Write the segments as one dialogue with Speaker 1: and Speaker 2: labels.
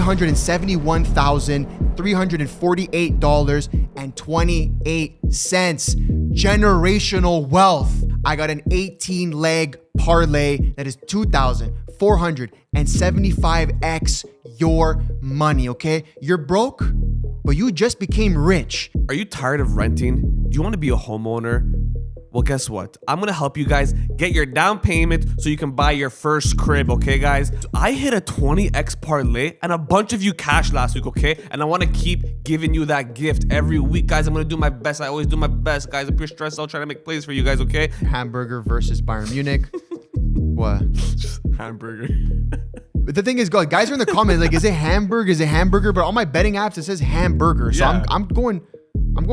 Speaker 1: $371,348.28. Generational wealth. I got an 18-leg parlay that is 2,475x your money, okay? You're broke, but you just became rich.
Speaker 2: Are you tired of renting? Do you want to be a homeowner? Well, guess what? I'm going to help you guys get your down payment so you can buy your first crib, okay, guys? So I hit a 20x parlay and a bunch of you cash last week, okay? And I want to keep giving you that gift every week, guys. I'm going to do my best. I always do my best, guys. If you're stressed out, trying to make plays for you guys, okay?
Speaker 1: Hamburger versus Bayern Munich. What?
Speaker 2: Hamburger.
Speaker 1: But the thing is, guys are in the comments like, is it Hamburg? Is it hamburger? But on my betting apps, it says hamburger. So yeah. I'm going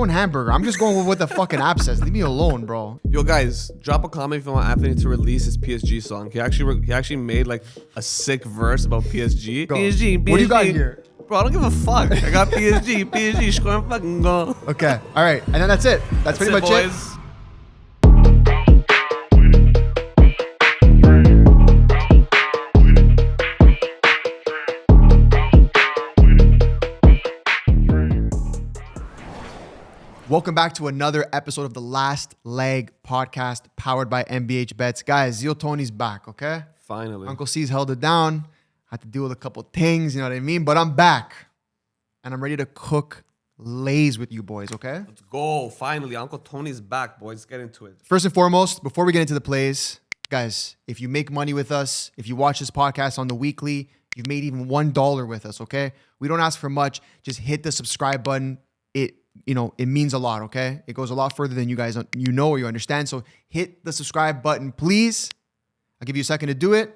Speaker 1: hamburger. I'm just going with what the fucking app says. Leave me alone, bro.
Speaker 2: Yo, guys, drop a comment if you want Anthony to release his PSG song. He actually made like a sick verse about PSG. PSG.
Speaker 1: What do you got here?
Speaker 2: Bro, I don't give a fuck. I got PSG, scoring fucking goal.
Speaker 1: Okay, all right, and then that's it. That's pretty much
Speaker 2: boys.
Speaker 1: it. Welcome back to another episode of the Last Leg podcast powered by MBH Bets. Guys, Zio Tony's back, okay?
Speaker 2: Finally.
Speaker 1: Uncle C's held it down. Had to deal with a couple things, you know what I mean? But I'm back. And I'm ready to cook lays with you boys, okay?
Speaker 2: Let's go. Finally, Uncle Tony's back, boys. Let's get into it.
Speaker 1: First and foremost, before we get into the plays, guys, if you make money with us, if you watch this podcast on the weekly, you've made even $1 with us, okay? We don't ask for much. Just hit the subscribe button. It means a lot, okay? It goes a lot further than you guys or you understand. So hit the subscribe button, please. I'll give you a second to do it.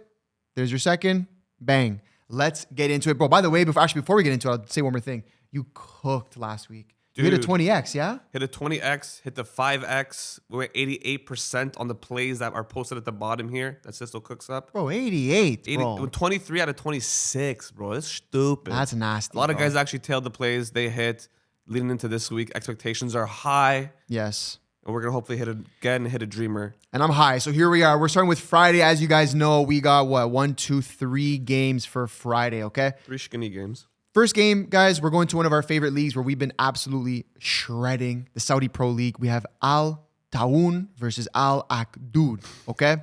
Speaker 1: There's your second. Bang. Let's get into it. Bro, by the way, before we get into it, I'll say one more thing. You cooked last week. Dude, you hit a 20x, yeah?
Speaker 2: Hit a 20x, hit the 5x. We're at 88% on the plays that are posted at the bottom here. That Cecil cooks up.
Speaker 1: Bro, 88, bro.
Speaker 2: 23 out of 26, bro. That's stupid.
Speaker 1: That's nasty,
Speaker 2: A lot of guys actually tailed the plays. They hit. Leading into this week, expectations are high.
Speaker 1: Yes.
Speaker 2: And we're going to hopefully hit a dreamer.
Speaker 1: And I'm high. So here we are. We're starting with Friday. As you guys know, we got 1, 2, 3 games for Friday, okay?
Speaker 2: 3 skinny games.
Speaker 1: First game, guys, we're going to one of our favorite leagues where we've been absolutely shredding, the Saudi Pro League. We have Al Taoun versus Al Akdoud, okay?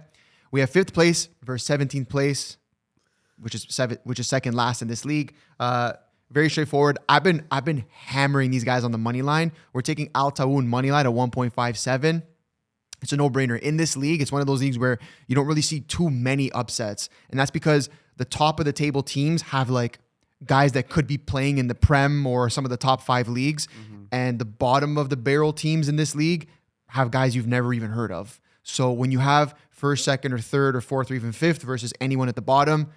Speaker 1: We have 5th place versus 17th place, which is second last in this league. Very straightforward. I've been hammering these guys on the money line. We're taking Al Taoun money line at 1.57. It's a no-brainer. In this league, it's one of those leagues where you don't really see too many upsets. And that's because the top of the table teams have like guys that could be playing in the Prem or some of the top 5 leagues. Mm-hmm. And the bottom of the barrel teams in this league have guys you've never even heard of. So when you have 1st, 2nd, or 3rd, or 4th, or even 5th versus anyone at the bottom,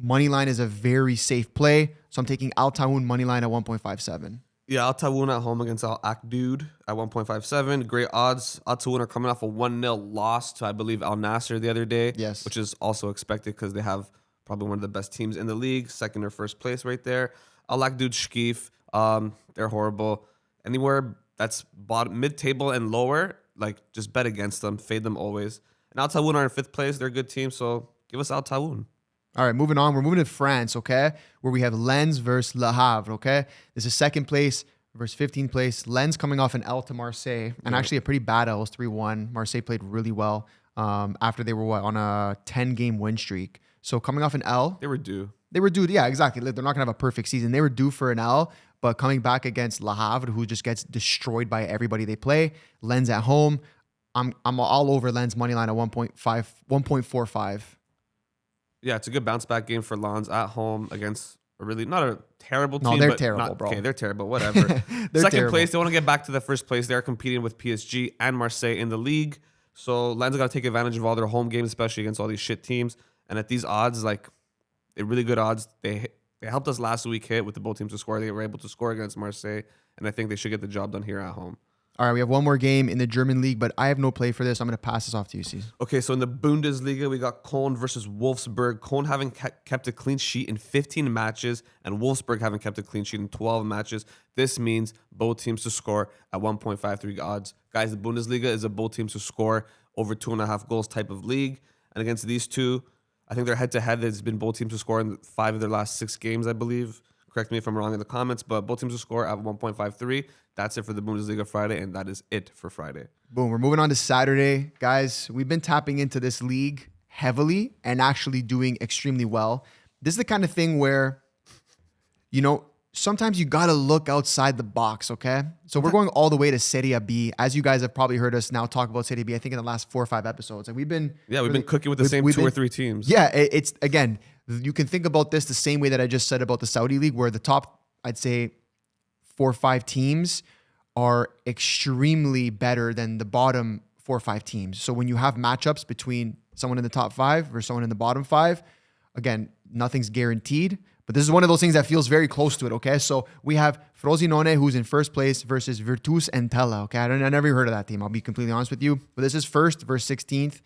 Speaker 1: money line is a very safe play. So I'm taking Al Taoun money line at 1.57.
Speaker 2: Yeah, Al Taoun at home against Al Akdoud at 1.57. Great odds. Al Taoun are coming off a 1-0 loss to, I believe, Al Nassr the other day.
Speaker 1: Yes.
Speaker 2: Which is also expected because they have probably one of the best teams in the league. 2nd or 1st place right there. Al Akdoud Shkif, they're horrible. Anywhere that's bottom, mid-table and lower, like just bet against them. Fade them always. And Al Taoun are in 5th place. They're a good team, so give us Al Taoun.
Speaker 1: All right, moving on. We're moving to France, okay? Where we have Lens versus Le Havre, okay? This is 2nd place versus 15th place. Lens coming off an L to Marseille, and actually a pretty bad L. It was 3-1. Marseille played really well after they were, on a 10-game win streak. So coming off an L.
Speaker 2: They were due.
Speaker 1: Yeah, exactly. They're not going to have a perfect season. They were due for an L, but coming back against Le Havre, who just gets destroyed by everybody they play. Lens at home. I'm all over Lens money line at 1.45.
Speaker 2: Yeah, it's a good bounce back game for Lens at home against not a terrible team.
Speaker 1: No, they're terrible, bro.
Speaker 2: Okay, they're terrible. Whatever. Second place, they want to get back to the 1st place. They're competing with PSG and Marseille in the league. So Lens got to take advantage of all their home games, especially against all these shit teams. And at these odds, like they're really good odds. They helped us last week hit with the both teams to score. They were able to score against Marseille, and I think they should get the job done here at home.
Speaker 1: All right, we have one more game in the German league, but I have no play for this. I'm going to pass this off to you, Cesar.
Speaker 2: Okay, so in the Bundesliga, we got Köln versus Wolfsburg. Köln having kept a clean sheet in 15 matches, and Wolfsburg having kept a clean sheet in 12 matches. This means both teams to score at 1.53 odds. Guys, the Bundesliga is a both teams to score over 2.5 goals type of league. And against these two, I think their head-to-head has been both teams to score in 5 of their last 6 games, I believe. Correct me if I'm wrong in the comments, but both teams to score at 1.53. That's it for the Bundesliga Friday, and that is it for Friday.
Speaker 1: Boom. We're moving on to Saturday. Guys, we've been tapping into this league heavily and actually doing extremely well. This is the kind of thing where, sometimes you got to look outside the box, okay? So we're going all the way to Serie B. As you guys have probably heard us now talk about Serie B, I think in the last 4 or 5 episodes. And we've been
Speaker 2: cooking with the same 2 or 3 teams.
Speaker 1: Yeah, it's, again, you can think about this the same way that I just said about the Saudi League, where the top, I'd say, 4 or 5 teams are extremely better than the bottom 4 or 5 teams. So when you have matchups between someone in the top 5 versus someone in the bottom 5, again, nothing's guaranteed, but this is one of those things that feels very close to it, okay? So we have Frosinone, who's in first place, versus Virtus Entella, okay? I never heard of that team, I'll be completely honest with you. But this is first versus 16th.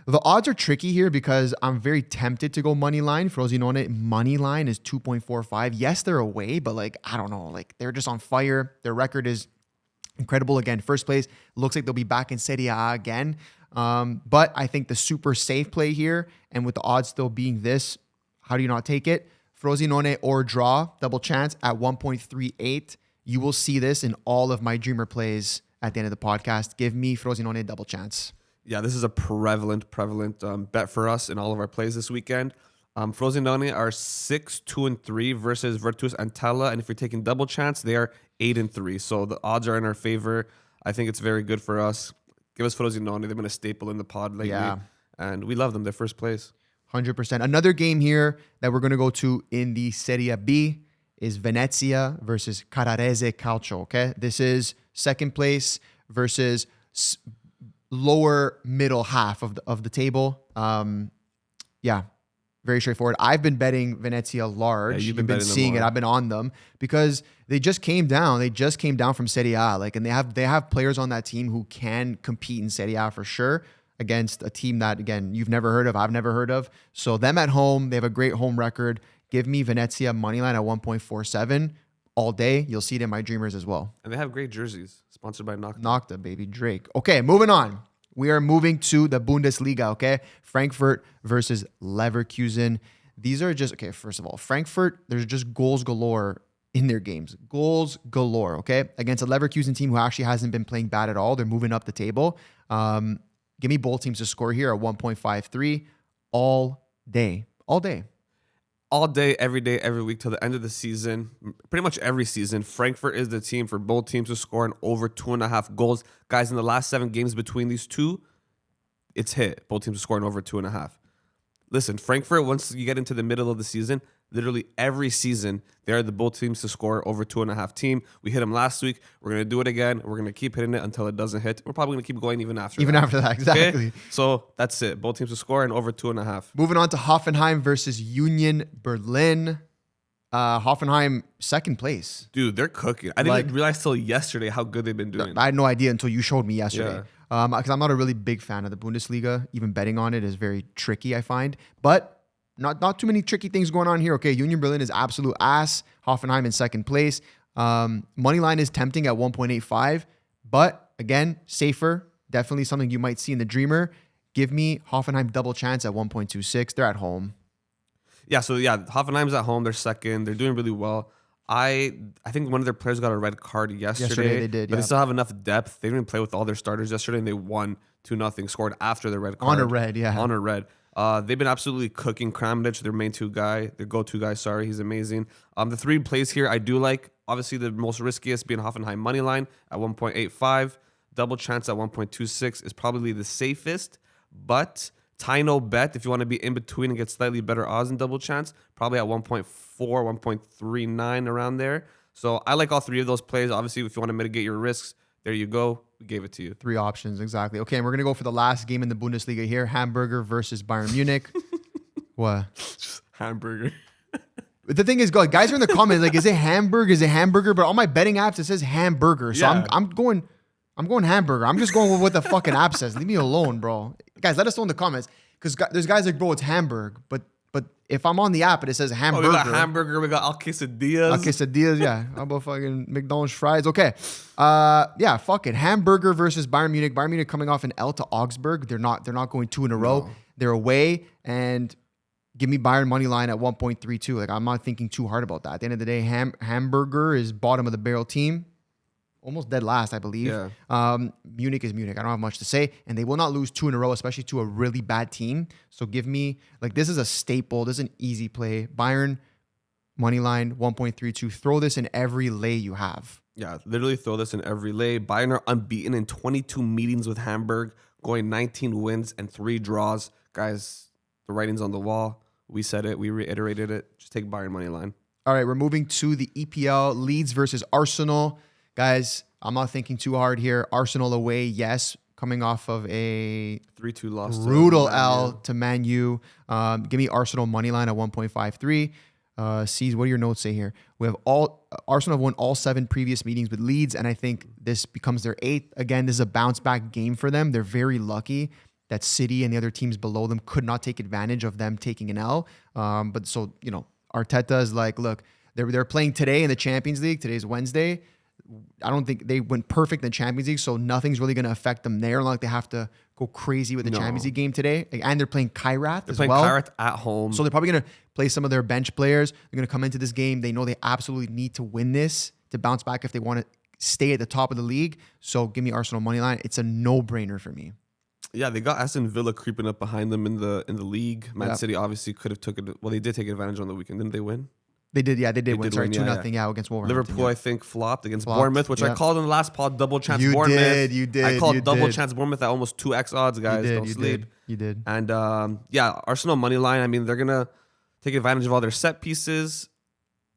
Speaker 1: The odds are tricky here because I'm very tempted to go money line. Frosinone money line is 2.45. Yes, they're away, but I don't know. They're just on fire. Their record is incredible. Again, first place. Looks like they'll be back in Serie A again. But I think the super safe play here, and with the odds still being this, how do you not take it? Frosinone or draw, double chance at 1.38. You will see this in all of my dreamer plays at the end of the podcast. Give me Frosinone double chance.
Speaker 2: Yeah, this is a prevalent bet for us in all of our plays this weekend. Frosinone are 6-2-3 versus Virtus Entella, and if you're taking double chance, they are 8-3. So the odds are in our favor. I think it's very good for us. Give us Frosinone. They've been a staple in the pod lately, and we love them. They're first place.
Speaker 1: 100%. Another game here that we're going to go to in the Serie B is Venezia versus Carrarese Calcio, okay? This is second place versus lower middle half of the table. Very straightforward. I've been betting Venezia large.
Speaker 2: Yeah,
Speaker 1: you've been seeing it. I've been on them because they just came down. They just came down from Serie A, and they have players on that team who can compete in Serie A for sure against a team that, again, you've never heard of, I've never heard of. So them at home, they have a great home record. Give me Venezia moneyline at 1.47 all day. You'll see it in my dreamers as well.
Speaker 2: And they have great jerseys, sponsored by Nocta.
Speaker 1: Nocta, baby, Drake. Okay, moving on. We are moving to the Bundesliga, okay? Frankfurt versus Leverkusen. These are just, okay, first of all, Frankfurt, there's just goals galore in their games. Goals galore, okay? Against a Leverkusen team who actually hasn't been playing bad at all. They're moving up the table. Give me both teams to score here at 1.53 all day. All day.
Speaker 2: All day, every week till the end of the season. Pretty much every season. Frankfurt is the team for both teams to score an over 2.5 goals. Guys, in the last 7 games between these two, it's hit. Both teams are scoring over 2.5. Listen, Frankfurt, once you get into the middle of the season, literally every season, they are the both teams to score over 2.5 team. We hit them last week. We're going to do it again. We're going to keep hitting it until it doesn't hit. We're probably going to keep going even after that.
Speaker 1: Exactly.
Speaker 2: Okay? So that's it. Both teams to score and over 2.5.
Speaker 1: Moving on to Hoffenheim versus Union Berlin. Hoffenheim, second place.
Speaker 2: Dude, they're cooking. I didn't realize till yesterday how good they've been doing.
Speaker 1: I had no idea until you showed me yesterday.
Speaker 2: Yeah.
Speaker 1: Because I'm not a really big fan of the Bundesliga. Even betting on it is very tricky, I find. But not too many tricky things going on here. Okay, Union Berlin is absolute ass. Hoffenheim in second place. Moneyline is tempting at 1.85. But again, safer. Definitely something you might see in the Dreamer. Give me Hoffenheim double chance at 1.26. They're at home.
Speaker 2: Yeah, so Hoffenheim's at home. They're second. They're doing really well. I think one of their players got a red card yesterday.
Speaker 1: They did,
Speaker 2: but they still have enough depth. They didn't play with all their starters yesterday, and they won 2-0. Scored after the red card.
Speaker 1: On a red, yeah.
Speaker 2: On a red. They've been absolutely cooking. Kramnic, their go-to guy. Sorry, he's amazing. The 3 plays here I do like. Obviously, the most riskiest being Hoffenheim money line at 1.85. Double chance at 1.26 is probably the safest. But Tino bet, if you want to be in between and get slightly better odds in double chance, probably at 1.4, 1.39 around there. So I like all 3 of those plays. Obviously, if you want to mitigate your risks, there you go. We gave it to you.
Speaker 1: 3 options, exactly. Okay, and we're going to go for the last game in the Bundesliga here. Hamburger versus Bayern Munich. What?
Speaker 2: Hamburger.
Speaker 1: The thing is, guys are in the comments like, is it Hamburg? Is it hamburger? But on my betting apps, it says hamburger. So yeah. I'm going hamburger. I'm just going with what the fucking app says. Leave me alone, bro. Guys, let us know in the comments. Because there's guys like, bro, it's Hamburg. But if I'm on the app and it says hamburger.
Speaker 2: We got hamburger. We got al quesadillas.
Speaker 1: Yeah. How about fucking McDonald's fries? Okay. Fuck it. Hamburger versus Bayern Munich. Bayern Munich coming off an L to Augsburg. They're not going 2 in a row. They're away, and give me Bayern money line at 1.32. Like, I'm not thinking too hard about that. At the end of the day, Hamburger is bottom of the barrel team. Almost dead last, I believe.
Speaker 2: Yeah.
Speaker 1: Munich is Munich. I don't have much to say. And they will not lose 2 in a row, especially to a really bad team. So give me, like, this is a staple. This is an easy play. Bayern, money line, 1.32. Throw this in every lay you have.
Speaker 2: Yeah, literally throw this in every lay. Bayern are unbeaten in 22 meetings with Hamburg, going 19 wins and 3 draws. Guys, the writing's on the wall. We said it. We reiterated it. Just take Bayern money line.
Speaker 1: All right, we're moving to the EPL. Leeds versus Arsenal. Guys, I'm not thinking too hard here. Arsenal away, yes, coming off of a
Speaker 2: 3-2 loss.
Speaker 1: Brutal L to Man U. Give me Arsenal money line at 1.53. C's, what do your notes say here? We have Arsenal have won all 7 previous meetings with Leeds, and I think this becomes their 8th. Again, this is a bounce back game for them. They're very lucky that City and the other teams below them could not take advantage of them taking an L. But so, Arteta is like, look, they're playing today in the Champions League. Today's Wednesday. I don't think they went perfect in the Champions League, so nothing's really going to affect them there. Not like they have to go crazy with the Champions League game today. And they're playing Kairat as well.
Speaker 2: They're playing Kairat at home.
Speaker 1: So they're probably going to play some of their bench players. They're going to come into this game. They know they absolutely need to win this to bounce back if they want to stay at the top of the league. So give me Arsenal money line. It's a no-brainer for me.
Speaker 2: Yeah, they got Aston Villa creeping up behind them in the league. Man City obviously could have took it. Well, they did take advantage on the weekend. Didn't they win?
Speaker 1: They did win. Sorry, 2-0 against Wolverhampton.
Speaker 2: Liverpool, I think, flopped against Bournemouth, which I called in the last pod double chance Bournemouth.
Speaker 1: You did.
Speaker 2: I called double chance Bournemouth at almost 2x odds, guys. Don't sleep.
Speaker 1: You did.
Speaker 2: And Arsenal money line. I mean, they're gonna take advantage of all their set pieces,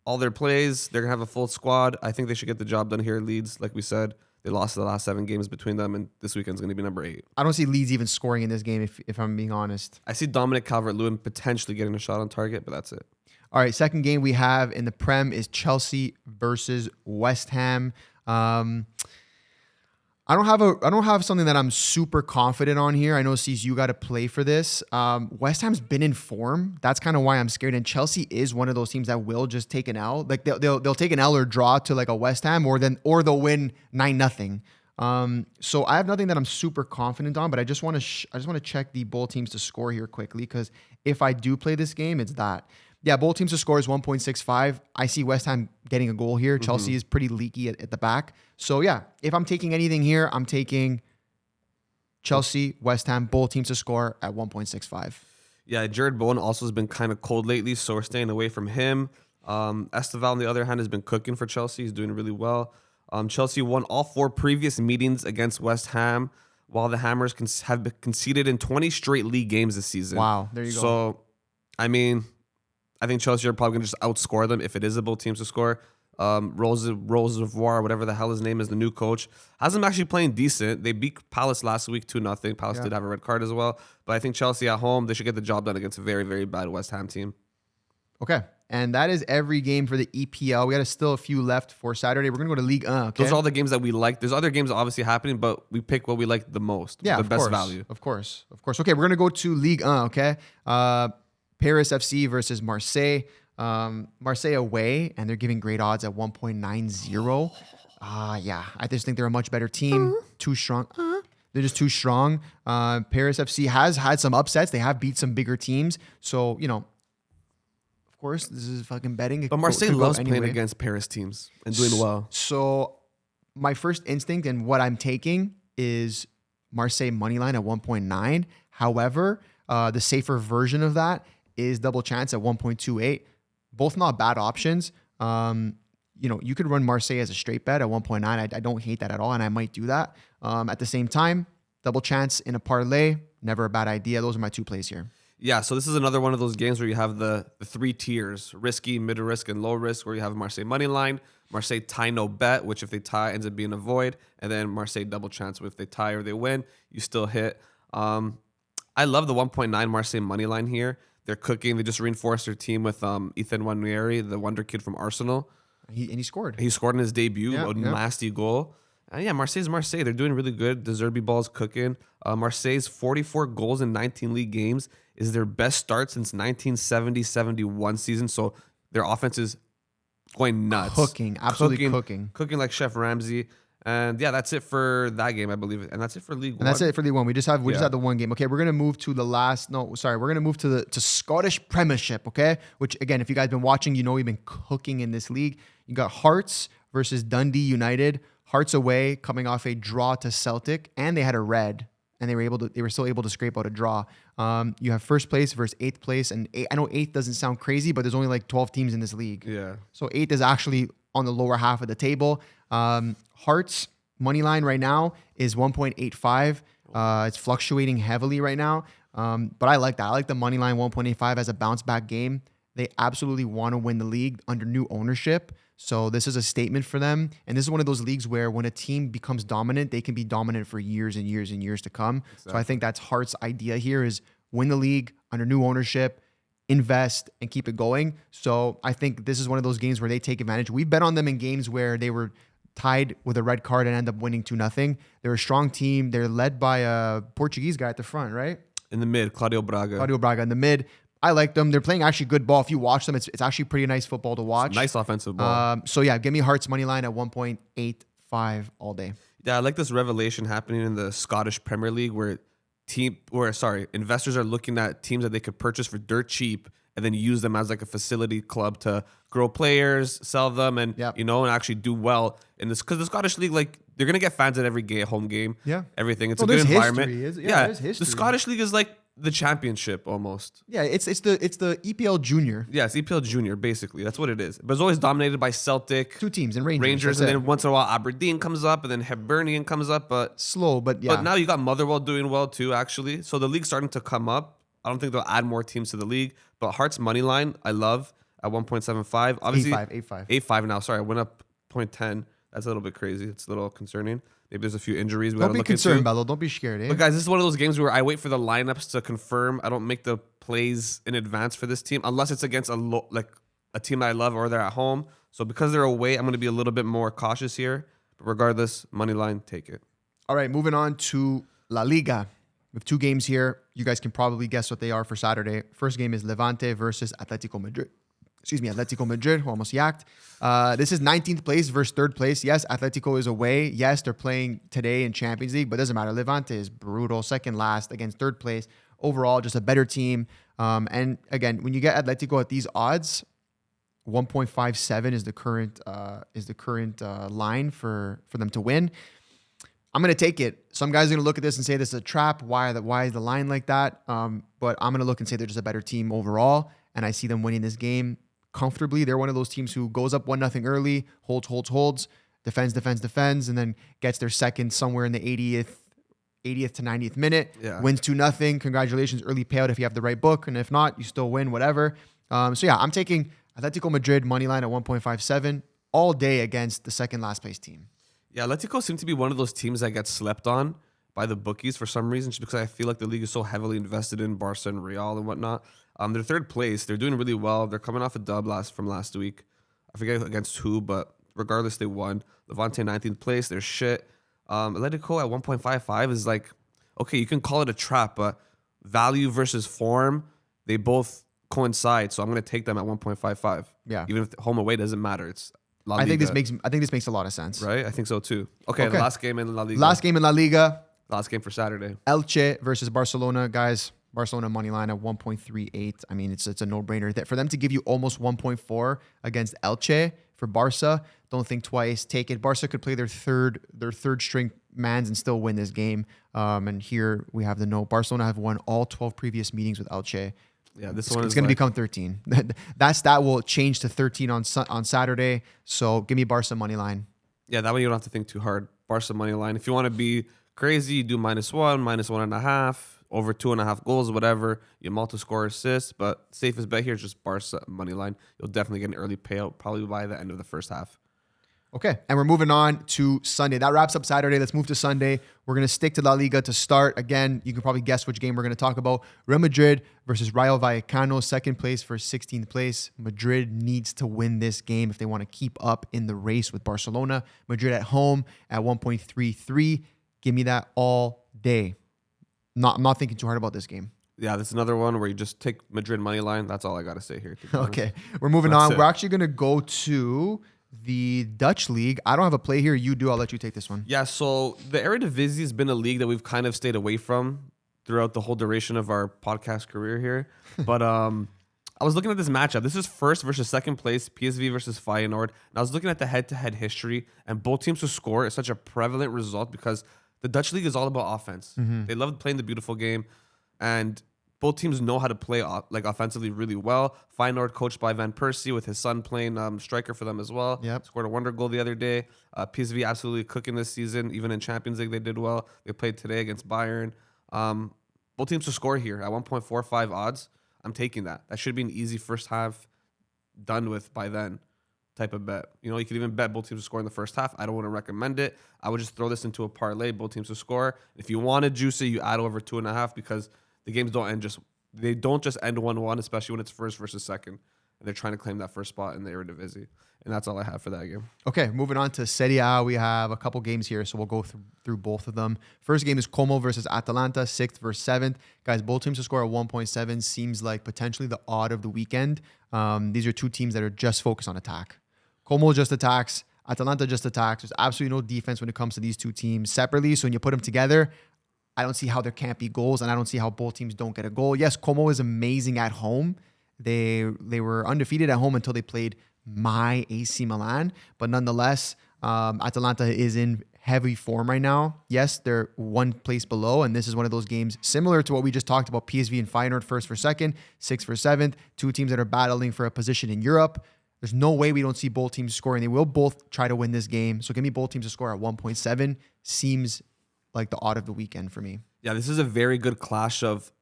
Speaker 2: all their plays. They're gonna have a full squad. I think they should get the job done here. Leeds, like we said, they lost the last 7 games between them, and this weekend's gonna be number 8.
Speaker 1: I don't see Leeds even scoring in this game, if I'm being honest.
Speaker 2: I see Dominic Calvert-Lewin potentially getting a shot on target, but that's it.
Speaker 1: All right, second game we have in the Prem is Chelsea versus West Ham. I don't have something that I'm super confident on here. I know, C's, you got to play for this. West Ham's been in form. That's kind of why I'm scared. And Chelsea is one of those teams that will just take an L. Like they'll take an L or draw to like a West Ham, or they'll win 9-0. So I have nothing that I'm super confident on, but I just want to check the both teams to score here quickly, because if I do play this game, it's that. Yeah, both teams to score is 1.65. I see West Ham getting a goal here. Mm-hmm. Chelsea is pretty leaky at the back. So yeah, if I'm taking anything here, I'm taking Chelsea, West Ham, both teams to score at 1.65.
Speaker 2: Yeah, Jared Bowen also has been kind of cold lately, so we're staying away from him. Esteval, on the other hand, has been cooking for Chelsea. He's doing really well. Chelsea won all 4 previous meetings against West Ham, while the Hammers have conceded in 20 straight league games this season.
Speaker 1: Wow, there you go.
Speaker 2: So, I mean, I think Chelsea are probably going to just outscore them if it is a both teams to score. Rosevoir, whatever the hell his name is, the new coach, has them actually playing decent. They beat Palace last week 2-0. Palace did have a red card as well. But I think Chelsea at home, they should get the job done against a very, very bad West Ham team.
Speaker 1: Okay. And that is every game for the EPL. We got still a few left for Saturday. We're going to go to Ligue 1. Okay?
Speaker 2: Those are all the games that we like. There's other games obviously happening, but we pick what we like the most.
Speaker 1: Yeah,
Speaker 2: the best value.
Speaker 1: Of course. Okay, we're going to go to Ligue 1, okay? Paris FC versus Marseille. Marseille away, and they're giving great odds at 1.90. Yeah, I just think they're a much better team. Too strong. They're just too strong. Paris FC has had some upsets. They have beat some bigger teams. So, of course, this is fucking betting.
Speaker 2: But Marseille loves playing against Paris teams and doing well.
Speaker 1: So my first instinct and what I'm taking is Marseille money line at 1.9. However, the safer version of that is double chance at 1.28. Both not bad options. You could run Marseille as a straight bet at 1.9. I don't hate that at all, and I might do that. At the same time, double chance in a parlay, never a bad idea. Those are my 2 plays here.
Speaker 2: Yeah, so this is another one of those games where you have the 3 tiers, risky, mid-risk, and low risk, where you have Marseille money line, Marseille tie no bet, which if they tie ends up being a void, and then Marseille double chance, where if they tie or they win, you still hit. I love the 1.9 Marseille money line here. They're cooking. They just reinforced their team with Ethan Nwaneri, the wonder kid from Arsenal.
Speaker 1: He scored.
Speaker 2: He scored in his debut, a nasty goal. And yeah, Marseille's Marseille. They're doing really good. The Zerbi ball's cooking. Marseille's 44 goals in 19 league games is their best start since 1970-71 season. So their offense is going nuts.
Speaker 1: Absolutely cooking.
Speaker 2: Cooking like Chef Ramsay. And yeah, that's it for that game, I believe. And that's it for League One.
Speaker 1: And that's it for League One. We just have the one game. Okay, we're gonna move to we're gonna move to the Scottish Premiership. Okay, which again, if you guys been watching, you know we've been cooking in this league. You got Hearts versus Dundee United. Hearts away, coming off a draw to Celtic, and they had a red, and they were still able to scrape out a draw. You have first place versus eighth place, and I know eighth doesn't sound crazy, but there's only like 12 teams in this league.
Speaker 2: Yeah.
Speaker 1: So eighth is actually on the lower half of the table. Hearts money line right now is 1.85. It's fluctuating heavily right now, but I like that. I like the money line 1.85 as a bounce back game. They absolutely want to win the league under new ownership. So this is a statement for them. And this is one of those leagues where when a team becomes dominant, they can be dominant for years and years and years to come. Exactly. So I think that's Heart's idea here is win the league under new ownership, invest, and keep it going. So I think this is one of those games where they take advantage. We've bet on them in games where they were tied with a red card and end up winning 2-0. They're a strong team. They're led by a Portuguese guy at the front, right?
Speaker 2: In the mid, Claudio Braga
Speaker 1: in the mid. I like them. They're playing actually good ball. If you watch them, it's actually pretty nice football to watch.
Speaker 2: Nice offensive ball.
Speaker 1: So yeah, give me Hearts money line at 1.85 all day.
Speaker 2: Yeah, I like this revelation happening in the Scottish Premier League where investors are looking at teams that they could purchase for dirt cheap and then use them as like a facility club to grow players, sell them, and and actually do well in this. Because the Scottish League, like they're gonna get fans at every home game.
Speaker 1: Yeah,
Speaker 2: everything. It's a good environment.
Speaker 1: There's history.
Speaker 2: The Scottish League is like the championship almost.
Speaker 1: Yeah, it's the EPL Junior.
Speaker 2: Yeah, it's EPL Junior basically. That's what it is. But it's always dominated by Celtic,
Speaker 1: two teams, and Rangers,
Speaker 2: and then once in a while Aberdeen comes up, and then Hibernian comes up, but
Speaker 1: slow. But yeah,
Speaker 2: but now you got Motherwell doing well too, actually. So the league's starting to come up. I don't think they'll add more teams to the league, but Hearts money line I love at 1.75. Obviously 8.5 now. Sorry, I went up 0.10. That's a little bit crazy. It's a little concerning. Maybe there's a few injuries.
Speaker 1: Don't be concerned, Bello. Don't be scared.
Speaker 2: But guys, this is one of those games where I wait for the lineups to confirm. I don't make the plays in advance for this team unless it's against a team that I love or they're at home. So because they're away, I'm going to be a little bit more cautious here. But regardless, money line, take it.
Speaker 1: All right, moving on to La Liga. We have two games here. You guys can probably guess what they are for Saturday. First game is Levante versus Atletico Madrid. Atletico Madrid, who almost yacked. This is 19th place versus 3rd place. Yes, Atletico is away. Yes, they're playing today in Champions League, but it doesn't matter. Levante is brutal, second last against 3rd place. Overall, just a better team. And again, when you get Atletico at these odds, 1.57 is the current line for them to win. I'm going to take it. Some guys are going to look at this and say this is a trap. Why is the line like that? But I'm going to look and say they're just a better team overall, and I see them winning this game comfortably. They're one of those teams who goes up 1-0 early, holds, defends, and then gets their second somewhere in the 80th to 90th minute, wins 2-0. Congratulations, early payout if you have the right book, and if not, you still win, whatever. So yeah, I'm taking Atletico Madrid money line at 1.57 all day against the second last place team.
Speaker 2: Yeah, Atletico seems to be one of those teams that gets slept on by the bookies for some reason, just because I feel like the league is so heavily invested in Barca and Real and whatnot. They're 3rd place. They're doing really well. They're coming off a dub from last week. I forget against who, but regardless, they won. Levante 19th place. They're shit. Atletico at 1.55 is like, okay, you can call it a trap, but value versus form, they both coincide. So I'm going to take them at 1.55.
Speaker 1: Yeah.
Speaker 2: Even if home away doesn't matter. It's La Liga.
Speaker 1: I think this makes a lot of sense.
Speaker 2: Right? I think so too. Okay. The last game in La Liga.
Speaker 1: Last game in La Liga.
Speaker 2: Last game for Saturday.
Speaker 1: Elche versus Barcelona, guys. Barcelona money line at 1.38. I mean, it's a no-brainer. For them to give you almost 1.4 against Elche for Barca, don't think twice. Take it. Barca could play their third string mans and still win this game. And here we have the note. Barcelona have won all 12 previous meetings with Elche.
Speaker 2: Yeah,
Speaker 1: it's going to become 13. That stat will change to 13 on Saturday. So give me Barca money line.
Speaker 2: Yeah, that way you don't have to think too hard. Barca money line. If you want to be crazy, you do -1, -1.5, over 2.5 goals, whatever. You multi-score assists, but safest bet here is just Barca money line. You'll definitely get an early payout probably by the end of the first half.
Speaker 1: Okay, and we're moving on to Sunday. That wraps up Saturday. Let's move to Sunday. We're going to stick to La Liga to start. Again, you can probably guess which game we're going to talk about. Real Madrid versus Rayo Vallecano, 2nd place for 16th place. Madrid needs to win this game if they want to keep up in the race with Barcelona. Madrid at home at 1.33. Give me that all day. I'm not thinking too hard about this game.
Speaker 2: Yeah, this is another one where you just take Madrid money line. That's all I got to say here.
Speaker 1: Okay, we're moving on. We're actually going to go to The Dutch league. I don't have a play here. You do. I'll let you take this one.
Speaker 2: Yeah, so the Eredivisie has been a league that we've kind of stayed away from throughout the whole duration of our podcast career here. But I was looking at this matchup. This is first versus second place, PSV versus Feyenoord. And I was looking at the head-to-head history, and both teams to score is such a prevalent result because the Dutch league is all about offense. They love playing the beautiful game, and both teams know how to play offensively really well. Feyenoord coached by Van Persie with his son playing striker for them as well.
Speaker 1: Yep.
Speaker 2: Scored a wonder goal the other day. PSV absolutely cooking this season. Even in Champions League, they did well. They played today against Bayern. Both teams to score here at 1.45 odds. I'm taking that. That should be an easy first half done with by then type of bet. You know, you could even bet both teams to score in the first half. I don't want to recommend it. I would just throw this into a parlay, both teams to score. If you want to juice it, you add over 2.5 because the games don't end they don't just end 1-1, especially when it's first versus second. And they're trying to claim that first spot in the Eredivisie. And that's all I have for that game.
Speaker 1: Okay, moving on to Serie A. We have a couple games here, so we'll go through both of them. First game is Como versus Atalanta, 6th versus 7th. Guys, both teams to score at 1.7 seems like potentially the odd of the weekend. These are two teams that are just focused on attack. Como just attacks. Atalanta just attacks. There's absolutely no defense when it comes to these two teams separately. So when you put them together, I don't see how there can't be goals, and I don't see how both teams don't get a goal. Yes, Como is amazing at home. They were undefeated at home until they played my AC Milan, but nonetheless, Atalanta is in heavy form right now. Yes, they're one place below, and this is one of those games similar to what we just talked about, PSV and Feyenoord first for second, 6th for 7th, two teams that are battling for a position in Europe. There's no way we don't see both teams scoring. They will both try to win this game, so give me both teams to score at 1.7. Seems like the odd of the weekend for me.
Speaker 2: Yeah, this is a very good clash of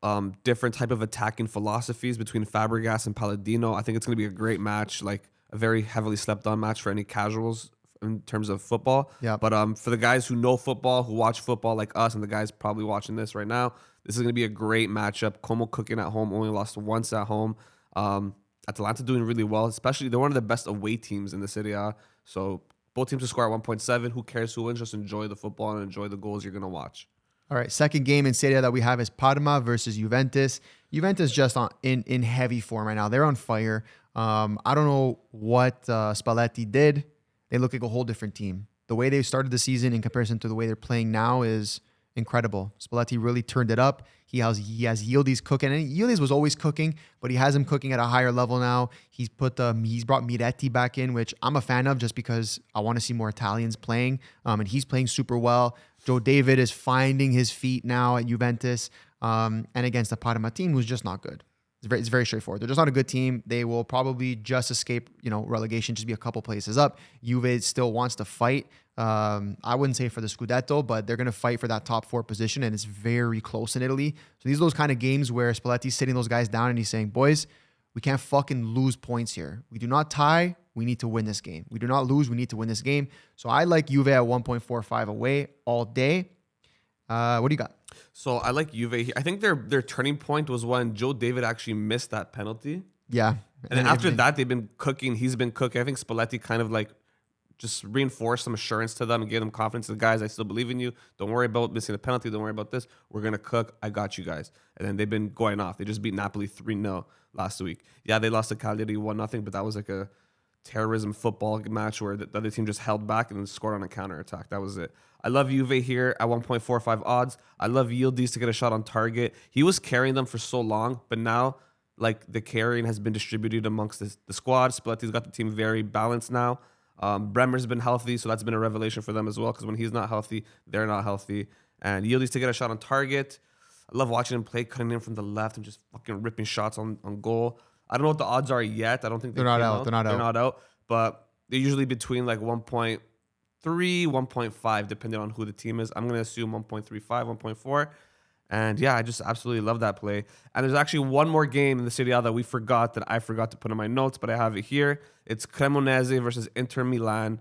Speaker 2: different type of attacking philosophies between Fabregas and Palladino. I think it's going to be a great match, like a very heavily slept on match for any casuals in terms of football.
Speaker 1: Yeah.
Speaker 2: But for the guys who know football, who watch football like us, and the guys probably watching this right now, this is going to be a great matchup. Como cooking at home, only lost once at home. Atalanta doing really well, especially they're one of the best away teams in the Serie A. So both teams to score at 1.7. Who cares who wins? Just enjoy the football and enjoy the goals you're going to watch.
Speaker 1: All right, second game in Serie A that we have is Parma versus Juventus. Juventus just in heavy form right now. They're on fire. I don't know what Spalletti did. They look like a whole different team. The way they started the season in comparison to the way they're playing now is incredible. Spalletti really turned it up. He has Yildiz cooking, and Yildiz was always cooking, but he has him cooking at a higher level now. He's brought Miretti back in, which I'm a fan of just because I want to see more Italians playing, and he's playing super well. Joe David is finding his feet now at Juventus, and against the Parma team who's just not good. It's very straightforward. They're just not a good team. They will probably just escape, relegation, just be a couple places up. Juve still wants to fight. I wouldn't say for the Scudetto, but they're going to fight for that top 4 position, and it's very close in Italy. So these are those kind of games where Spalletti's sitting those guys down and he's saying, boys, we can't fucking lose points here. We do not tie. We need to win this game. We do not lose. We need to win this game. So I like Juve at 1.45 away all day. What do you got?
Speaker 2: So I like Juve here. I think their turning point was when Joe David actually missed that penalty.
Speaker 1: Yeah.
Speaker 2: And then after that, they've been cooking. He's been cooking. I think Spalletti kind of like just reinforced some assurance to them and gave them confidence. The guys, I still believe in you. Don't worry about missing the penalty. Don't worry about this. We're going to cook. I got you guys. And then they've been going off. They just beat Napoli 3-0 last week. Yeah, they lost to Cagliari 1-0, but that was like a terrorism football match where the other team just held back and then scored on a counterattack. That was it. I love Juve here at 1.45 odds. I love Yildiz to get a shot on target. He was carrying them for so long, but now like the carrying has been distributed amongst the squad. Spalletti's got the team very balanced now. Bremer's been healthy, so that's been a revelation for them as well, because when he's not healthy, they're not healthy. And Yildiz to get a shot on target. I love watching him play, cutting in from the left and just fucking ripping shots on goal. I don't know what the odds are yet. I don't think
Speaker 1: they're not out. They're
Speaker 2: not out, but they're usually between like 1.3, 1.5, depending on who the team is. I'm going to assume 1.35, 1.4. And yeah, I just absolutely love that play. And there's actually one more game in the Serie A that I forgot to put in my notes, but I have it here. It's Cremonese versus Inter Milan.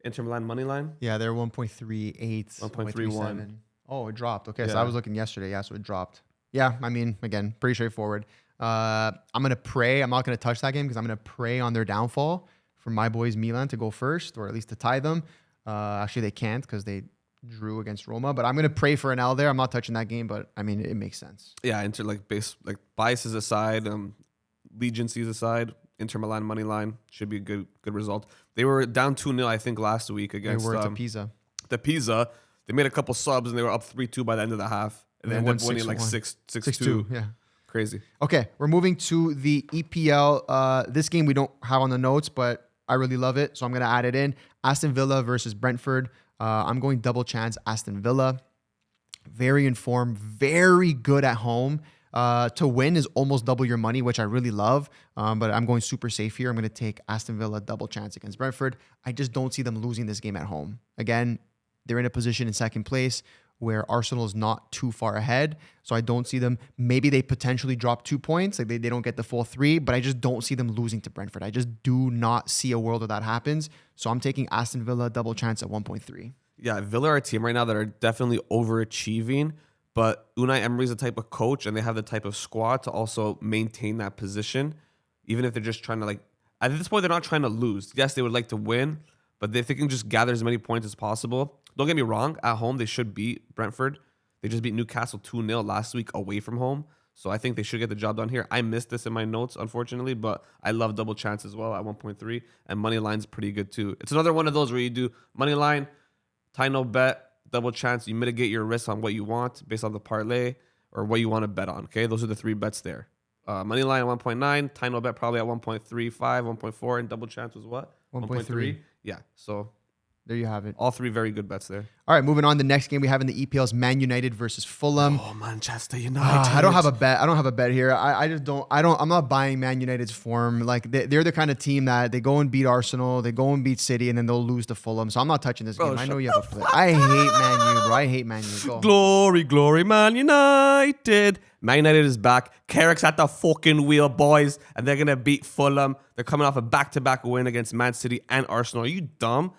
Speaker 2: Inter Milan money line?
Speaker 1: Yeah, they're 1.38,
Speaker 2: 1.31.
Speaker 1: Oh, it dropped. Okay,
Speaker 2: Yeah.
Speaker 1: so I was looking yesterday. Yeah, so it dropped. Yeah, I mean, again, pretty straightforward. I'm going to pray. I'm not going to touch that game because I'm going to pray on their downfall for my boys Milan to go first, or at least to tie them. Actually, they can't because they drew against Roma, but I'm going to pray for an L there. I'm not touching that game, but I mean, it makes sense.
Speaker 2: Yeah, Inter biases aside, legiancies aside, Inter Milan money line should be a good result. They were down 2-0, I think, last week against
Speaker 1: They were to Pisa.
Speaker 2: The Pisa. They made a couple subs and they were up 3-2 by the end of the half. And they ended up winning like 6-2.
Speaker 1: Yeah.
Speaker 2: Crazy.
Speaker 1: Okay, we're moving to the EPL. This game we don't have on the notes, but I really love it, so I'm going to add it in. Aston Villa versus Brentford. I'm going double chance Aston Villa. Very informed, very good at home. To win is almost double your money, which I really love. But I'm going super safe here. I'm going to take Aston Villa double chance against Brentford. I just don't see them losing this game at home. Again, they're in a position in second place where Arsenal is not too far ahead. So I don't see them. Maybe they potentially drop 2 points. Like they don't get the full 3, but I just don't see them losing to Brentford. I just do not see a world where that happens. So I'm taking Aston Villa double chance at 1.3.
Speaker 2: Yeah, Villa are a team right now that are definitely overachieving. But Unai Emery's the type of coach and they have the type of squad to also maintain that position. Even if they're just trying to at this point, they're not trying to lose. Yes, they would like to win, but if they can just gather as many points as possible. Don't get me wrong, at home, they should beat Brentford. They just beat Newcastle 2-0 last week away from home. So I think they should get the job done here. I missed this in my notes, unfortunately, but I love double chance as well at 1.3. And money line's pretty good too. It's another one of those where you do money line, tie no bet, double chance. You mitigate your risk on what you want based on the parlay or what you want to bet on. Okay, those are the 3 bets there. Money line at 1.9, tie no bet probably at 1.35, 1.4, and double chance was what?
Speaker 1: 1.3.
Speaker 2: Yeah, so
Speaker 1: there you have it.
Speaker 2: all 3 very good bets there.
Speaker 1: All right, moving on. The next game we have in the EPL is Man United versus Fulham.
Speaker 2: Oh, Manchester United.
Speaker 1: I don't have a bet. I don't have a bet here. I just don't. I'm not buying Man United's form. Like they're the kind of team that they go and beat Arsenal, they go and beat City, and then they'll lose to Fulham. So I'm not touching this game. I know you have a play. I hate Man U, bro. I hate Man U. Go.
Speaker 2: Glory, glory, Man United. Man United is back. Carrick's at the fucking wheel, boys, and they're gonna beat Fulham. They're coming off a back-to-back win against Man City and Arsenal. Are you dumb?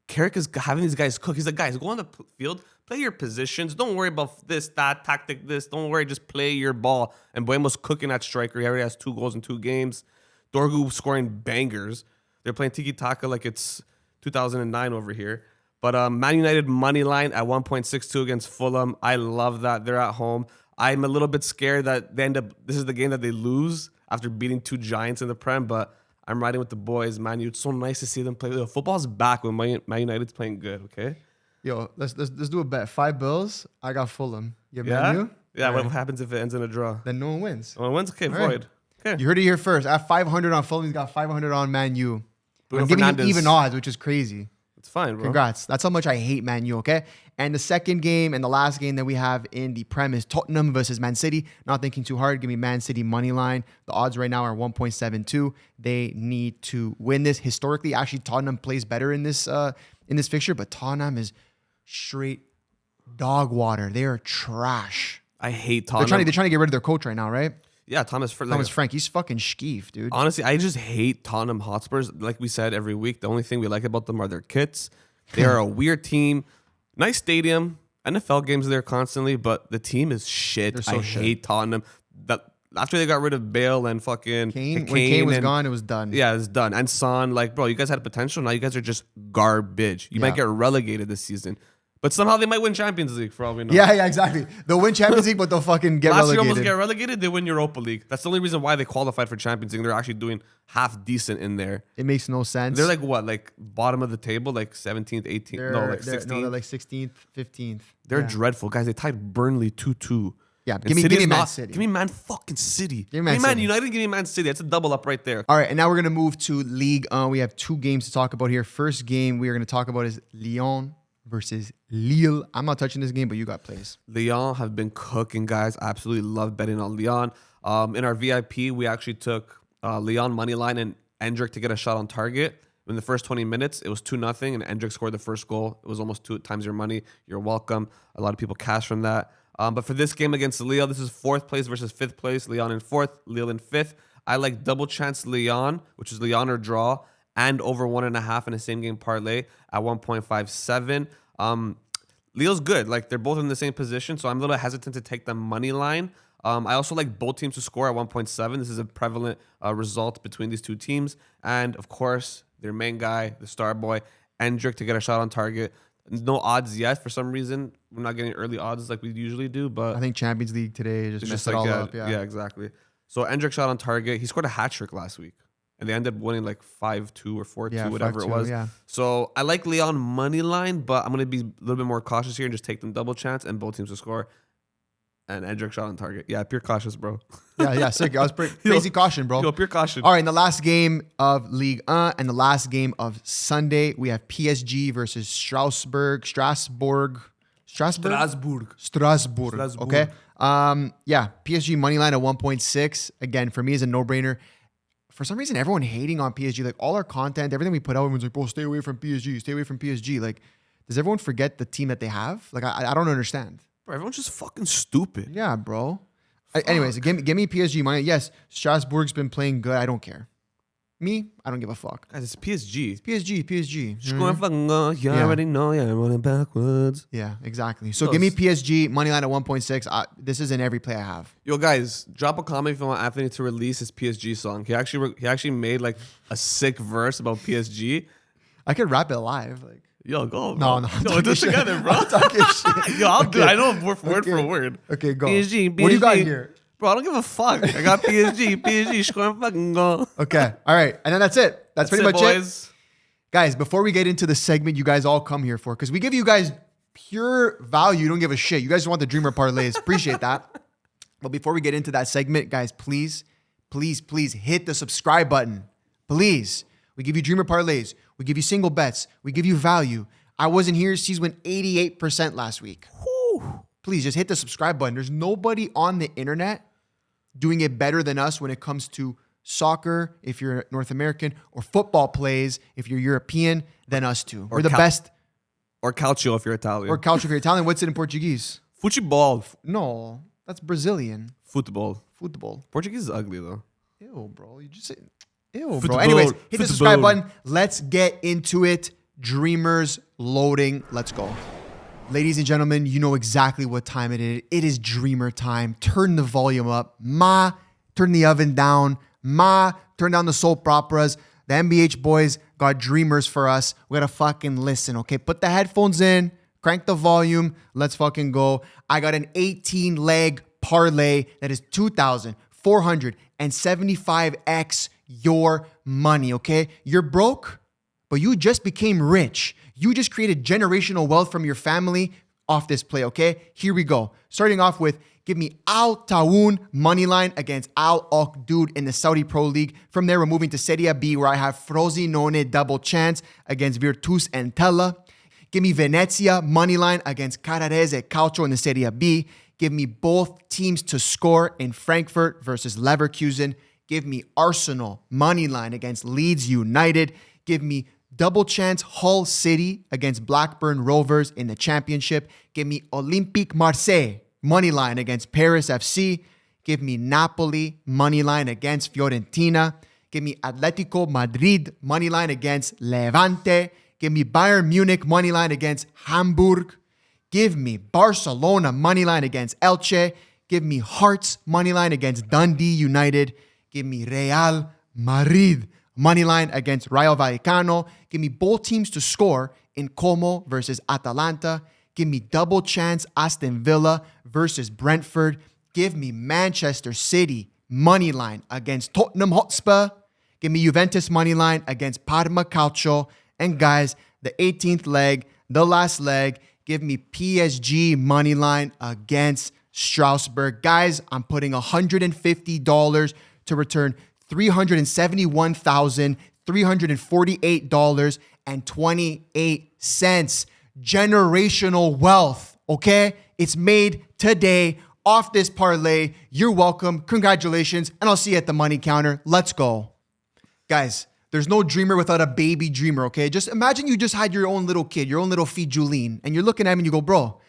Speaker 2: Carrick is having these guys cook. He's like, guys, go on the field, play your positions. Don't worry about this, that, tactic, this. Don't worry, just play your ball. And Buemo's cooking at striker. He already has 2 goals in 2 games. Dorgu scoring bangers. They're playing tiki-taka like it's 2009 over here. But Man United money line at 1.62 against Fulham. I love that. They're at home. I'm a little bit scared that they end up, this is the game that they lose after beating 2 giants in the Prem, but I'm riding with the boys, Man U. It's so nice to see them play. Football's back when Man United's playing good, okay?
Speaker 1: Yo, let's do a bet. 5 bills. I got Fulham. You have Man U?
Speaker 2: Yeah, what happens if it ends in a draw?
Speaker 1: Then no one wins.
Speaker 2: No one wins? Okay,
Speaker 1: All
Speaker 2: void.
Speaker 1: Right.
Speaker 2: Okay.
Speaker 1: You heard it here first. I have 500 on Fulham. He's got 500 on Man U.
Speaker 2: Bruno
Speaker 1: I'm giving
Speaker 2: Fernandes.
Speaker 1: you even odds, which is crazy.
Speaker 2: It's fine, bro.
Speaker 1: Congrats. That's how much I hate Man U, okay? And the second game and the last game that we have in the Prem is Tottenham versus Man City. Not thinking too hard. Give me Man City money line. The odds right now are 1.72. They need to win this. Historically, actually, Tottenham plays better in this fixture, but Tottenham is straight dog water. They are trash.
Speaker 2: I hate Tottenham.
Speaker 1: They're trying to get rid of their coach right now, right?
Speaker 2: Yeah, Thomas
Speaker 1: Frank. He's fucking skeeved, dude.
Speaker 2: Honestly, I just hate Tottenham Hotspurs. Like we said every week, the only thing we like about them are their kits. They are a weird team. Nice stadium. NFL games there constantly, but the team is shit.
Speaker 1: They're so shit.
Speaker 2: Hate Tottenham. That after they got rid of Bale and fucking
Speaker 1: Kane, when Kane was gone, it was done.
Speaker 2: Yeah, it's done. And Son, like, bro, you guys had potential. Now you guys are just garbage. You might get relegated this season. But somehow they might win Champions League for all we know.
Speaker 1: Yeah, exactly. They'll win Champions League, but they'll fucking get
Speaker 2: Last
Speaker 1: relegated.
Speaker 2: year almost get relegated. They win Europa League. That's the only reason why they qualified for Champions League. They're actually doing half decent in there.
Speaker 1: It makes no sense.
Speaker 2: They're like what? Like bottom of the table, like 17th, 18th. No, like 16th.
Speaker 1: No, they're like 16th, 15th.
Speaker 2: They're dreadful. Guys, they tied Burnley 2-2.
Speaker 1: Yeah, give me Man City.
Speaker 2: Give me Man fucking City.
Speaker 1: Give me
Speaker 2: Man United, give me Man City. That's a double up right there.
Speaker 1: All right, and now we're going to move to Ligue 1. We have 2 games to talk about here. First game we are going to talk about is Lyon versus Lille. I'm not touching this game, but you got plays.
Speaker 2: Lyon have been cooking, guys. I absolutely love betting on Lyon. In our VIP, we actually took Lyon money line and Endrick to get a shot on target. In the first 20 minutes, it was 2-0, and Endrick scored the first goal. It was almost 2 times your money. You're welcome. A lot of people cash from that. But for this game against Lille, this is 4th place versus 5th place. Lyon in 4th, Lille in 5th. I like double chance Lyon, which is Lyon or draw, and over 1.5 in a same game parlay at 1.57. Lille's good. Like, they're both in the same position, so I'm a little hesitant to take the money line. I also like both teams to score at 1.7. This is a prevalent result between these 2 teams. And, of course, their main guy, the star boy, Endrick to get a shot on target. No odds yet for some reason. We're not getting early odds like we usually do, but
Speaker 1: I think Champions League today just messed it all up.
Speaker 2: Yeah, exactly. So Endrick shot on target. He scored a hat trick last week. and they ended up winning like 5-2 or 4-2,
Speaker 1: Yeah,
Speaker 2: whatever
Speaker 1: 5-2,
Speaker 2: it was.
Speaker 1: yeah.
Speaker 2: So I like Leon money line, but I'm gonna be a little bit more cautious here and just take them double chance and both teams to score. And Edric shot on target. Yeah, pure cautious, bro.
Speaker 1: Yeah, sick. I was crazy caution, bro.
Speaker 2: Yo, pure caution.
Speaker 1: All right, in the last game of Ligue 1 and the last game of Sunday, we have PSG versus Strasbourg.
Speaker 2: Strasbourg.
Speaker 1: Okay. Yeah, PSG money line at 1.6. Again, for me, is a no-brainer. For some reason, everyone hating on PSG. Like, all our content, everything we put out, everyone's like, bro, stay away from PSG. Stay away from PSG. Like, does everyone forget the team that they have? Like, I don't understand.
Speaker 2: Bro, everyone's just fucking stupid.
Speaker 1: Yeah, bro. Anyways, give me PSG money. Yes, Strasbourg's been playing good. I don't care. Me, I don't give a fuck.
Speaker 2: Guys, it's PSG.
Speaker 1: PSG.
Speaker 2: Just going fucking go. You already know. Yeah, I'm running backwards.
Speaker 1: Yeah, exactly. So give me PSG money line at 1.6. This is in every play I have.
Speaker 2: Yo, guys, drop a comment if you want Anthony to release his PSG song. He actually made like a sick verse about PSG.
Speaker 1: I could rap it live. Like,
Speaker 2: yo, go. Bro.
Speaker 1: No.
Speaker 2: Yo, do it together, bro.
Speaker 1: I'm talking shit.
Speaker 2: Yo, I'll do it. I know word for word.
Speaker 1: Okay, go.
Speaker 2: PSG.
Speaker 1: What do you got here?
Speaker 2: Bro, I don't give a fuck. I got PSG. Scoring fucking goal.
Speaker 1: Okay. All right. And then that's it. That's pretty much
Speaker 2: boys.
Speaker 1: it. Guys, before we get into the segment you guys all come here for, because we give you guys pure value. You don't give a shit. You guys want the Dreamer Parlays. Appreciate that. But before we get into that segment, guys, please hit the subscribe button. Please. We give you Dreamer Parlays. We give you single bets. We give you value. I wasn't here. C's went 88% last week. Whew. Please just hit the subscribe button. There's nobody on the internet doing it better than us when it comes to soccer, if you're North American, or football plays, if you're European, than us two. We're the best.
Speaker 2: Or calcio if you're Italian.
Speaker 1: Or calcio if you're Italian. What's it in Portuguese?
Speaker 2: Futebol.
Speaker 1: No, that's Brazilian.
Speaker 2: Football.
Speaker 1: Portuguese
Speaker 2: is ugly though.
Speaker 1: Ew, bro. You just say, ew, bro.
Speaker 2: Football.
Speaker 1: Anyways, hit the subscribe button. Let's get into it. Dreamers loading. Let's go. Ladies and gentlemen, you know exactly what time it is. It is Dreamer time. Turn the volume up. Ma, turn the oven down. Ma, turn down the soap operas. The MBH boys got Dreamers for us. We gotta fucking listen, okay? Put the headphones in. Crank the volume. Let's fucking go. I got an 18-leg parlay that is 2,475x your money, okay? You're broke, but you just became rich. You just created generational wealth from your family off this play, okay? Here we go. Starting off with, give me Al Taoun money line against Al Okdud in the Saudi Pro League. From there, we're moving to Serie B, where I have Frosinone double chance against Virtus Entella. Give me Venezia money line against Carrarese Calcio in the Serie B. Give me both teams to score in Frankfurt versus Leverkusen. Give me Arsenal money line against Leeds United. Give me double chance Hull City against Blackburn Rovers in the Championship. Give me Olympique Marseille money line against Paris FC. Give me Napoli money line against Fiorentina. Give me Atletico Madrid money line against Levante. Give me Bayern Munich money line against Hamburg. Give me Barcelona money line against Elche. Give me Hearts money line against Dundee United. Give me Real Madrid money line against Rayo Vallecano. Give me both teams to score in Como versus Atalanta. Give me double chance Aston Villa versus Brentford. Give me Manchester City money line against Tottenham Hotspur. Give me Juventus money line against Parma Calcio. And guys, the 18th leg, the last leg, give me PSG money line against Strasbourg. Guys, I'm putting $150 to return $371,348.28. Generational wealth, okay? It's made today off this parlay. You're welcome. Congratulations. And I'll see you at the money counter. Let's go. Guys, there's no dreamer without a baby dreamer, okay? Just imagine you just had your own little kid, your own little Fijulin, and you're looking at him and you go, bro,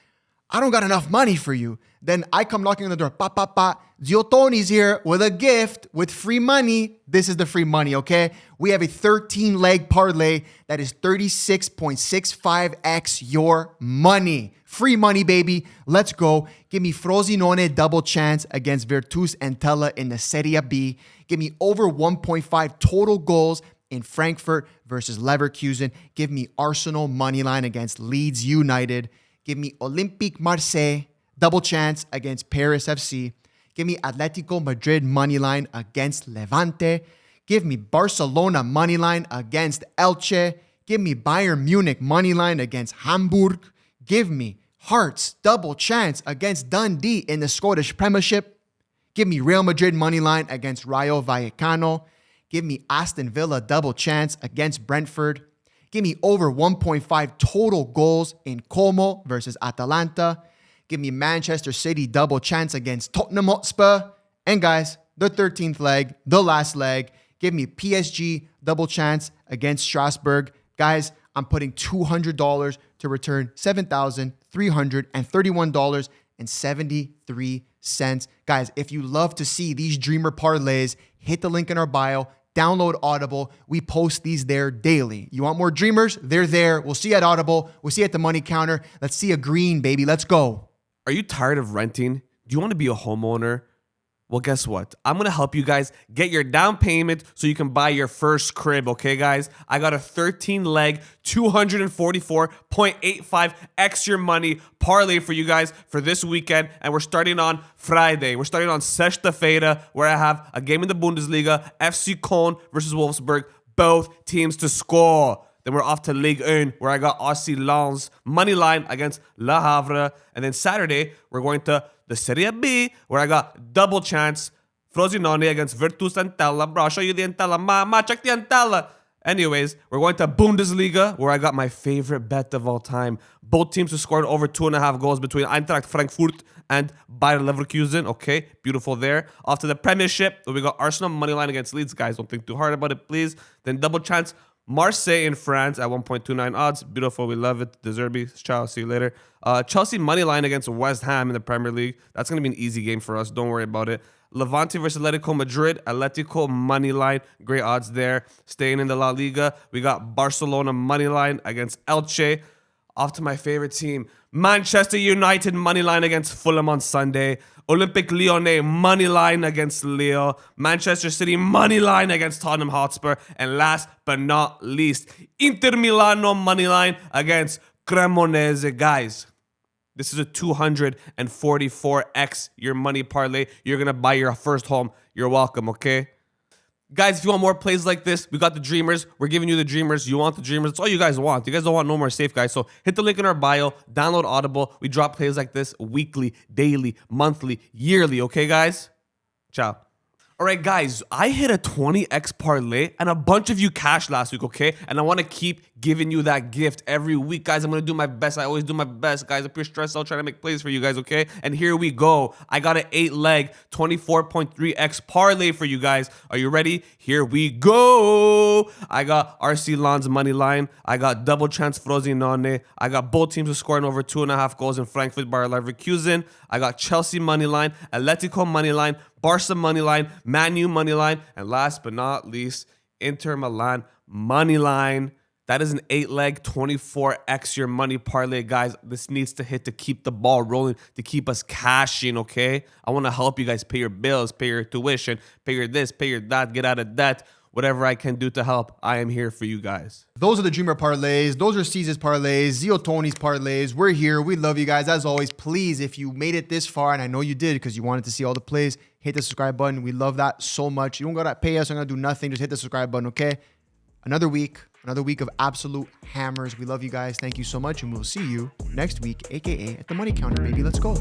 Speaker 1: I don't got enough money for you. Then I come knocking on the door. Pa, pa, pa. Zio Tony's here with a gift with free money. This is the free money, okay? We have a 13-leg parlay that is 36.65x your money. Free money, baby. Let's go. Give me Frosinone double chance against Virtus Entella in the Serie B. Give me over 1.5 total goals in Frankfurt versus Leverkusen. Give me Arsenal money line against Leeds United. Give me Olympique Marseille double chance against Paris FC. Give me Atletico Madrid money line against Levante. Give me Barcelona moneyline against Elche. Give me Bayern Munich moneyline against Hamburg. Give me Hearts double chance against Dundee in the Scottish Premiership. Give me Real Madrid moneyline against Rayo Vallecano. Give me Aston Villa double chance against Brentford. Give me over 1.5 total goals in Como versus Atalanta. Give me Manchester City double chance against Tottenham Hotspur. And guys, the 13th leg, the last leg, give me PSG double chance against Strasbourg. Guys, I'm putting $200 to return $7,331.73. Guys, if you love to see these dreamer parlays, hit the link in our bio. Download Audible. We post these there daily. You want more dreamers? They're there. We'll see you at Audible. We'll see you at the money counter. Let's see a green, baby. Let's go.
Speaker 2: Are you tired of renting? Do you want to be a homeowner? Well, guess what? I'm going to help you guys get your down payment so you can buy your first crib, okay, guys? I got a 13-leg, 244.85x your money parlay for you guys for this weekend, and we're starting on Friday. We're starting on Sexta-feira, where I have a game in the Bundesliga, FC Köln versus Wolfsburg, both teams to score. Then we're off to Ligue 1, where I got RC Lens money line against Le Havre. And then Saturday, we're going to the Serie B, where I got double chance Frosinone against Virtus Entella. Bro, I'll show you the Entella. Ma, check the Entella. Anyways, we're going to Bundesliga, where I got my favorite bet of all time. Both teams have scored over 2.5 goals between Eintracht Frankfurt and Bayer Leverkusen. Okay, beautiful there. Off to the Premiership, where we got Arsenal money line against Leeds. Guys, don't think too hard about it, please. Then double chance Marseille in France at 1.29 odds. Beautiful. We love it. De Zerbi. Ciao. See you later. Chelsea money line against West Ham in the Premier League. That's going to be an easy game for us. Don't worry about it. Levante versus Atletico Madrid. Atletico money line. Great odds there. Staying in the La Liga, we got Barcelona money line against Elche. Off to my favorite team, Manchester United money line against Fulham on Sunday. Olympique Lyonnais money line against Lille. Manchester City money line against Tottenham Hotspur. And last but not least, Inter Milano money line against Cremonese. Guys, this is a 244x your money parlay. You're going to buy your first home. You're welcome, okay? Guys, if you want more plays like this, we got the Dreamers. We're giving you the Dreamers. You want the Dreamers. That's all you guys want. You guys don't want no more safe, guys. So hit the link in our bio. Download Audible. We drop plays like this weekly, daily, monthly, yearly. Okay, guys? Ciao. All right, guys, I hit a 20x parlay and a bunch of you cash last week, okay? And I want to keep giving you that gift every week, guys. I'm going to do my best. I always do my best, guys. If you're stressed out, trying to make plays for you guys, okay? And here we go. I got an 8-leg, 24.3x parlay for you guys. Are you ready? Here we go. I got RC Lens money line. I got double chance Frosinone. I got both teams scoring over 2.5 goals in Frankfurt Bayer Leverkusen. I got Chelsea money line, Atletico money line, Barca money line, Man U money line, and last but not least, Inter Milan money line. That is an 8-leg, 24x your money parlay, guys. This needs to hit to keep the ball rolling, to keep us cashing, okay? I want to help you guys pay your bills, pay your tuition, pay your this, pay your that, get out of debt. Whatever I can do to help, I am here for you guys.
Speaker 1: Those are the Dreamer parlays. Those are Cesar's parlays, Zio Tony's parlays. We're here. We love you guys. As always, please, if you made it this far, and I know you did because you wanted to see all the plays, hit the subscribe button. We love that so much. You don't got to pay us. I'm going to do nothing. Just hit the subscribe button, okay? Another week of absolute hammers. We love you guys. Thank you so much, and we'll see you next week, a.k.a. at the money counter, baby. Let's go.